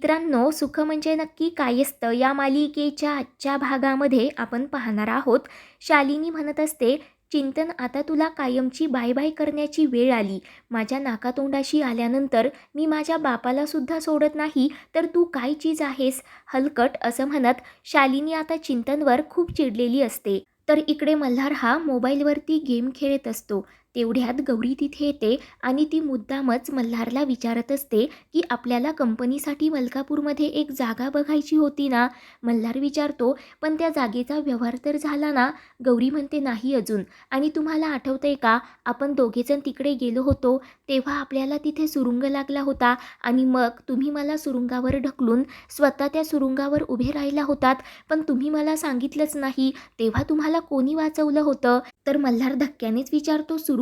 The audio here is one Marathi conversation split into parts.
मित्रांनो, सुख म्हणजे नक्की काय असतं या मालिकेच्या आजच्या भागामध्ये आपण पाहणार आहोत. शालिनी म्हणत असते, चिंतन आता तुला कायमची बाय बाय करण्याची वेळ आली. माझ्या नाकातोंडाशी आल्यानंतर मी माझ्या बापाला सुद्धा सोडत नाही, तर तू काय चीज आहेस हलकट, असं म्हणत शालिनी आता चिंतनवर खूप चिडलेली असते. तर इकडे मल्हार हा मोबाईलवरती गेम खेळत असतो. तेवढ्यात गौरी तिथे येते आणि ती मुद्दामच मल्हारला विचारत असते की आपल्याला कंपनीसाठी मलकापूरमध्ये एक जागा बघायची होती ना. मल्हार विचारतो, पण त्या जागेचा व्यवहार तर झाला ना. गौरी म्हणते, नाही अजून. आणि तुम्हाला आठवतंय का, आपण दोघेजण तिकडे गेलो होतो तेव्हा आपल्याला तिथे सुरुंग लागला होता आणि मग तुम्ही मला सुरुंगावर ढकलून स्वतः त्या सुरुंगावर उभे राहिला होतात, पण तुम्ही मला सांगितलंच नाही. तेव्हा तुम्हाला कोणी वाचवलं होतं? तर मल्हार धक्क्यानेच विचारतो, सुरुंग?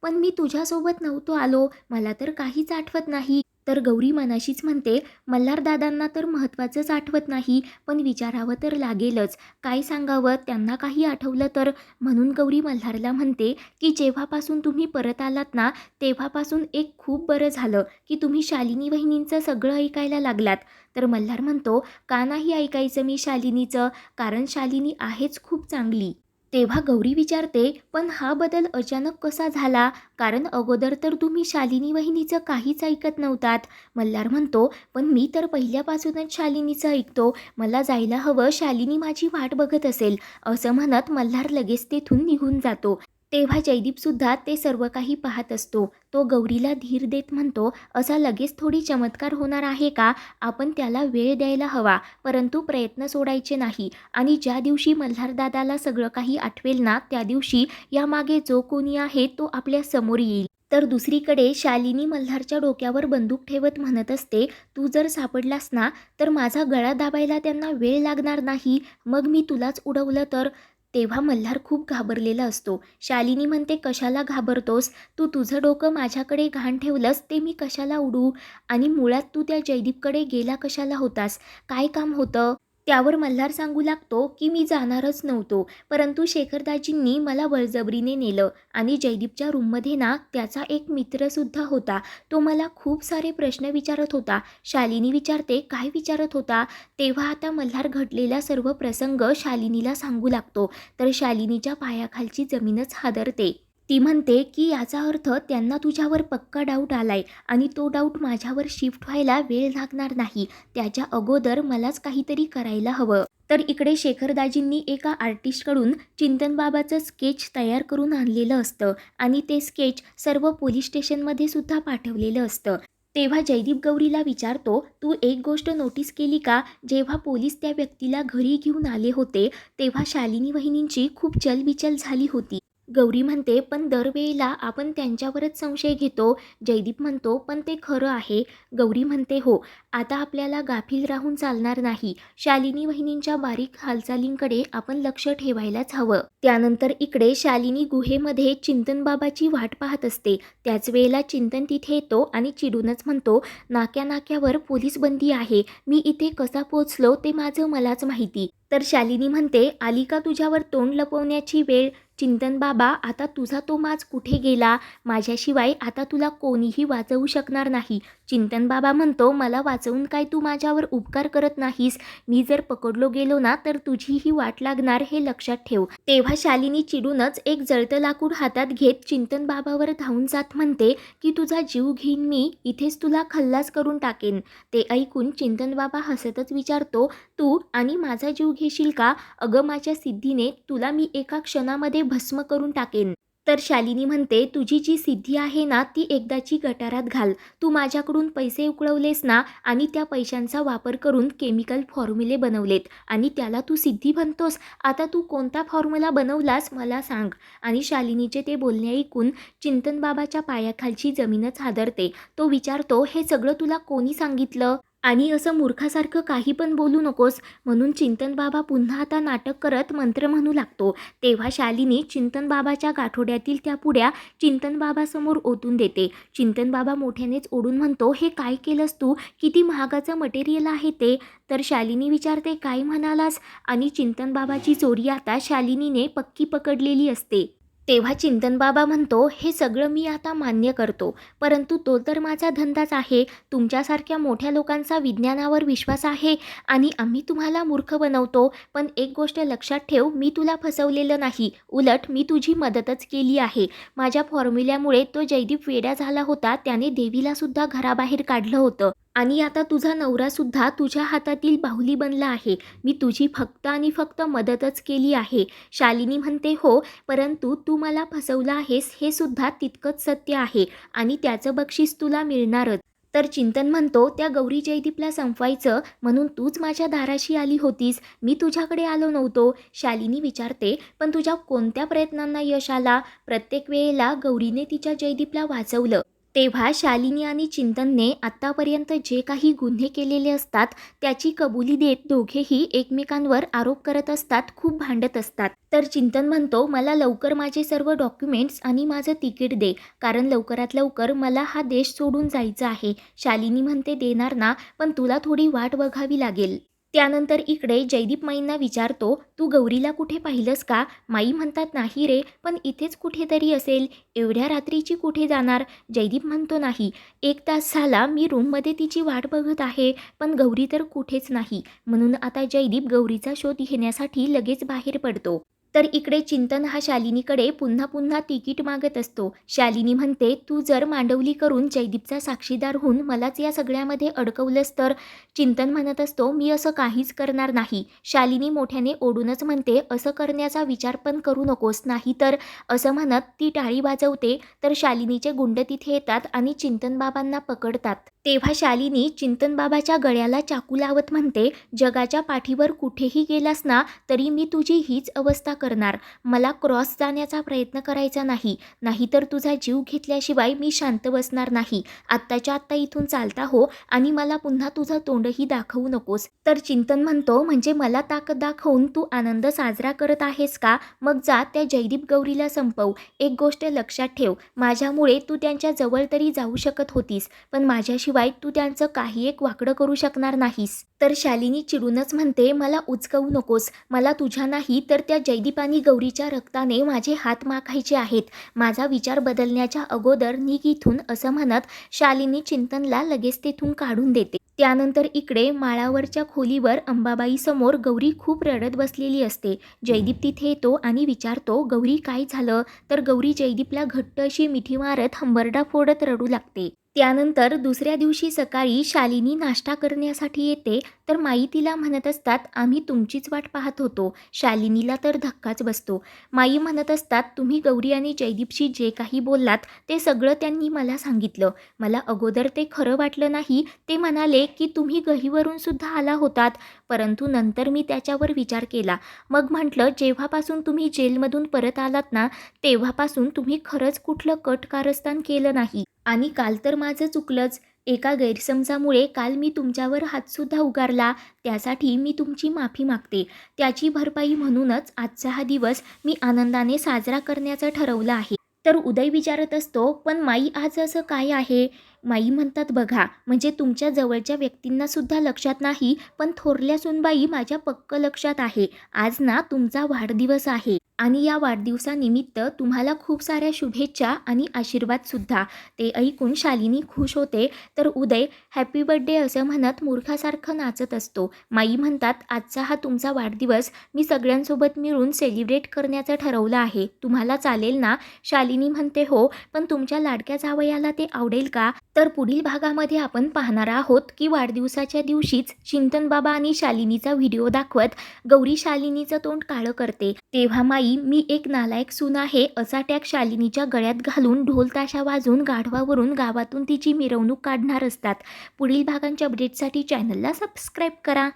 पण मी तुझ्यासोबत नव्हतो आलो, मला तर काहीच आठवत नाही. तर गौरी मनाशीच म्हणते, मल्हार दादांना तर महत्त्वाचंच आठवत नाही, पण विचारावं तर लागेलच. काय सांगावं, त्यांना काही आठवलं तर. म्हणून गौरी मल्हारला म्हणते की जेव्हापासून तुम्ही परत आलात ना, तेव्हापासून एक खूप बरं झालं की तुम्ही शालिनी वहिनींचं सगळं ऐकायला लागलात. तर मल्हार म्हणतो, का नाही ऐकायचं मी शालिनीचं, कारण शालिनी आहेच खूप चांगली. तेव्हा गौरी विचारते, पण हा बदल अचानक कसा झाला, कारण अगोदर तर तुम्ही शालिनी वहिनीचं काहीच ऐकत नव्हतात. मल्हार म्हणतो, पण मी तर पहिल्यापासूनच शालिनीचं ऐकतो, मला जायला हवं, शालिनी माझी वाट बघत असेल, असं म्हणत मल्हार लगेच तेथून निघून जातो. तेव्हा जयदीपसुद्धा ते सर्व काही पाहत असतो. तो गौरीला धीर देत म्हणतो, असा लगेच थोडी चमत्कार होणार आहे का, आपण त्याला वेळ द्यायला हवा, परंतु प्रयत्न सोडायचे नाही. आणि ज्या दिवशी मल्हारदादाला सगळं काही आठवेल ना, त्या दिवशी यामागे जो कोणी आहे तो आपल्या समोर येईल. तर दुसरीकडे शालिनी मल्हारच्या डोक्यावर बंदूक ठेवत म्हणत असते, तू जर सापडलास ना, तर माझा गळा दाबायला त्यांना वेळ लागणार नाही, मग मी तुलाच उडवलं तर. तेव्हा मल्हार खूप घाबरलेला असतो. शालिनी म्हणते, कशाला घाबरतोस, तू तुझं डोकं माझ्याकडे घाण ठेवलंस ते मी कशाला उडू, आणि मुळात तू त्या जयदीपकडे गेला कशाला होतास, काय काम होतं. त्यावर मल्हार सांगू लागतो की मी जाणारच नव्हतो, परंतु शेखरदाजींनी मला बळजबरीने नेलं आणि जयदीपच्या रूममध्ये ना त्याचा एक मित्रसुद्धा होता. तो मला खूप सारे प्रश्न विचारत होता. शालिनी विचारते, काय विचारत होता. तेव्हा आता मल्हार घडलेला सर्व प्रसंग शालिनीला सांगू लागतो. तर शालिनीच्या पायाखालची जमीनच हादरते. ती म्हणते की याचा अर्थ त्यांना तुझ्यावर पक्का डाऊट आलाय आणि तो डाऊट माझ्यावर शिफ्ट व्हायला वेळ लागणार नाही, त्याच्या अगोदर मलाच काहीतरी करायला हवं. तर इकडे शेखरदाजींनी एका आर्टिस्टकडून चिंतन बाबाचं स्केच तयार करून आणलेलं असतं आणि ते स्केच सर्व पोलीस स्टेशनमध्ये सुद्धा पाठवलेलं असतं. तेव्हा जयदीप गौरीला विचारतो, तू एक गोष्ट नोटीस केली का, जेव्हा पोलीस त्या व्यक्तीला घरी घेऊन आले होते तेव्हा शालिनी वहिनींची खूप चलबिचल झाली होती. गौरी म्हणते, पण दरवेळेला आपण त्यांच्यावरच संशय घेतो. जयदीप म्हणतो, पण ते खरं आहे. गौरी म्हणते, हो, आता आपल्याला गाफील राहून चालणार नाही. शालिनी वहिनींच्या बारीक हालचालींकडे आपण लक्ष ठेवायलाच हवं. त्यानंतर इकडे शालिनी गुहेमध्ये चिंतन बाबाची वाट पाहत असते. त्याच वेळेला चिंतन तिथे येतो आणि चिडूनच म्हणतो, नाक्या नाक्यावर पोलीस बंदी आहे, मी इथे कसा पोचलो ते माझं मलाच माहिती. तर शालिनी म्हणते, आली का तुझ्यावर तोंड लपवण्याची वेळ. चिंतन बाबा, आता तुझा तो माज कुठे गेला, माझ्याशिवाय आता तुला कोणीही वाचवू शकणार नाही. चिंतन बाबा म्हणतो, मला वाचवून काय तू माझ्यावर उपकार करत नाहीस, मी जर पकडलो गेलो ना तर तुझीही वाट लागणार, हे लक्षात ठेव. तेव्हा शालिनी चिडूनच एक जळतं लाकूड हातात घेत चिंतन बाबावर धावून जात म्हणते की तुझा जीव घेईन मी, इथेच तुला खल्लास करून टाकेन. ते ऐकून चिंतन बाबा हसतच विचारतो, तू आणि माझा जीव घेशील का, अगं माझ्या सिद्धीने तुला मी एका क्षणामध्ये भस्म करून टाकेन. तर शालिनी म्हणते, तुझी जी सिद्धी आहे ना ती एकदाची गटारात घाल. तू माझ्याकडून पैसे उकळवलेस ना आणि त्या पैशांचा वापर करून केमिकल फॉर्म्युले बनवलेत आणि त्याला तू सिद्धी म्हणतोस. आता तू कोणता फॉर्म्युला बनवलास मला सांग. आणि शालिनीचे ते बोलणे ऐकून चिंतन बाबाच्या पायाखालची जमीनच हादरते. तो विचारतो, हे सगळं तुला कोणी सांगितलं, आणि असं मूर्खासारखं काही पण बोलू नकोस. म्हणून चिंतन बाबा पुन्हा आता नाटक करत मंत्र म्हणू लागतो. तेव्हा शालिनी चिंतन बाबाच्या गाठोड्यातील त्या पुड्या चिंतन बाबासमोर ओतून देते. चिंतन बाबा मोठ्यानेच ओढून म्हणतो, हे काय केलंस तू, किती महागाचं मटेरियल आहे ते. तर शालिनी विचारते, काय म्हणालास. आणि चिंतन बाबाची चोरी आता शालिनीने पक्की पकडलेली असते. तेव्हा चिंतन बाबा म्हणतो, हे सगळं मी आता मान्य करतो, परंतु तो तर माझा धंदाच आहे. तुमच्यासारख्या मोठ्या लोकांचा विज्ञानावर विश्वास आहे आणि आम्ही तुम्हाला मूर्ख बनवतो. पण एक गोष्ट लक्षात ठेव, मी तुला फसवलेलं नाही, उलट मी तुझी मदतच केली आहे. माझ्या फॉर्म्युल्यामुळे तो जयदीप वेडा झाला होता, त्याने देवीलासुद्धा घराबाहेर काढलं होतं आणि आता तुझा नवरासुद्धा तुझ्या हातातील बाहुली बनला आहे. मी तुझी फक्त आणि फक्त मदतच केली आहे. शालिनी म्हणते, हो, परंतु तू मला फसवलं आहेस हे सुद्धा तितकंच सत्य आहे आणि त्याचं बक्षीस तुला मिळणारच. तर चिंतन म्हणतो, त्या गौरी जयदीपला संपवायचं म्हणून तूच माझ्या दाराशी आली होतीस, मी तुझ्याकडे आलो नव्हतो. शालिनी विचारते, पण तुझ्या कोणत्या प्रयत्नांना यश आला? प्रत्येक वेळेला गौरीने तिच्या जयदीपला वाचवलं. तेव्हा शालिनी आणि चिंतनने आत्तापर्यंत जे काही गुन्हे केलेले असतात त्याची कबुली देत दोघेही एकमेकांवर आरोप करत असतात, खूप भांडत असतात. तर चिंतन म्हणतो, मला लवकर माझे सर्व डॉक्युमेंट्स आणि माझं तिकीट दे, कारण लवकरात लवकर मला हा देश सोडून जायचं आहे. शालिनी म्हणते, देणार ना, पण तुला थोडी वाट बघावी लागेल. त्यानंतर इकडे जयदीप माईंना विचारतो, तू गौरीला कुठे पाहिलंस का? माई म्हणतात, नाही रे, पण इथेच कुठेतरी असेल. एवढ्या रात्रीची कुठे जाणार? जयदीप म्हणतो, नाही, 1 तास झाला मी रूममध्ये तिची वाट बघत आहे, पण गौरी तर कुठेच नाही. म्हणून आता जयदीप गौरीचा शोध घेण्यासाठी लगेच बाहेर पडतो. तर इकडे चिंतन हा शालिनीकडे पुन्हा पुन्हा तिकीट मागत असतो. शालिनी म्हणते, तू जर मांडवली करून जयदीपचा साक्षीदार होऊन मलाच या सगळ्यामध्ये अडकवलंस तर? चिंतन म्हणत असतो, मी असं काहीच करणार नाही. शालिनी मोठ्याने ओढूनच म्हणते, असं करण्याचा विचार पण करू नकोस, नाही तर. असं म्हणत ती टाळी वाजवते, तर शालिनीचे गुंड तिथे येतात आणि चिंतन बाबांना पकडतात. तेव्हा शालिनी चिंतन बाबाच्या गळ्याला चाकू लावत म्हणते, जगाच्या पाठीवर कुठेही गेलास ना तरी मी तुझी हीच अवस्था करणार. मला क्रॉस जाण्याचा प्रयत्न करायचा नाही, नाहीतर तुझा जीव घेतल्याशिवाय मी शांत बसणार नाही. आत्ताच्या आत्ता इथून चालता हो आणि मला पुन्हा तुझं तोंडही दाखवू नकोस. तर चिंतन म्हणतो, म्हणजे मला ताकद दाखवून तू आनंद साजरा करत आहेस का? मग जा, त्या जयदीप गौरीला संपव. एक गोष्ट लक्षात ठेव, माझ्यामुळे तू त्यांच्या जवळ तरी जाऊ शकत होतीस, पण माझ्याशिवाय तू त्यांचं काही एक वाकडं करू शकणार नाहीस. तर शालिनी चिडूनच म्हणते, मला उचकवू नकोस. मला तुझ्या नाही तर त्या जयदीप आणि गौरीच्या रक्ताने माझे हात माखायचे आहेत. माझा विचार बदलण्याच्या अगोदर निघ इथून. असं म्हणत शालिनी चिंतनला लगेच तेथून काढून देते. त्यानंतर इकडे माळावरच्या खोलीवर अंबाबाई समोर गौरी खूप रडत बसलेली असते. जयदीप तिथे येतो आणि विचारतो, गौरी काय झालं? तर गौरी जयदीपला घट्ट अशी मिठी मारत हंबरडा फोडत रडू लागते. त्यानंतर दुसऱ्या दिवशी सकाळी शालिनी नाश्ता करण्यासाठी येते, तर माई तिला म्हणत असतात, आम्ही तुमचीच वाट पाहत होतो. शालिनीला तर धक्काच बसतो. माई म्हणत असतात, तुम्ही गौरी आणि जयदीपशी जे काही बोललात ते सगळं त्यांनी मला सांगितलं. मला अगोदर ते खरं वाटलं नाही. ते म्हणाले की तुम्ही गहीवरून सुद्धा आला होतात, परंतु नंतर मी त्याच्यावर विचार केला. मग म्हटलं, जेव्हापासून तुम्ही जेलमधून परत आलात ना तेव्हापासून तुम्ही खरंच कुठलं कट कारस्थान केलं नाही आणि काल तर माझं चुकलंच. एका गैरसमजामुळे काल मी तुमच्यावर हातसुद्धा उगारला, त्यासाठी मी तुमची माफी मागते. त्याची भरपाई म्हणूनच आजचा हा दिवस मी आनंदाने साजरा करण्याचं ठरवलं आहे. तर उदय विचारत असतो, पण माई आज असं काय आहे? माई म्हणतात, बघा, म्हणजे तुमच्या जवळच्या व्यक्तींनासुद्धा लक्षात नाही, पण थोरल्या सुनबाई माझ्या पक्क लक्षात आहे. आज ना तुमचा वाढदिवस आहे आणि या वाढदिवसानिमित्त तुम्हाला खूप साऱ्या शुभेच्छा आणि आशीर्वादसुद्धा. ते ऐकून शालिनी खुश होते, तर उदय हॅपी बर्थडे असं म्हणत मूर्खासारखं नाचत असतो. माई म्हणतात, आजचा हा तुमचा वाढदिवस मी सगळ्यांसोबत मिळून सेलिब्रेट करण्याचं ठरवलं आहे, तुम्हाला चालेल ना? शालिनी म्हणते, हो, पण तुमच्या लाडक्या जावयाला ते आवडेल का? तर पुढील भागामध्ये आपण पाहणार आहोत की वाढदिवसाच्या दिवशीच चिंतन बाबा आणि शालिनीचा व्हिडिओ दाखवत गौरी शालिनीचं तोंड काळं करते. तेव्हा माई मी एक नालायक सून आहे असा टॅग शालिनीच्या गळ्यात घालून ढोल ताशा वाजून गाढवावरून गावातून तिची मिरवणूक काढणार असतात. पुढील भागांच्या अपडेटसाठी चॅनलला सबस्क्राईब करा.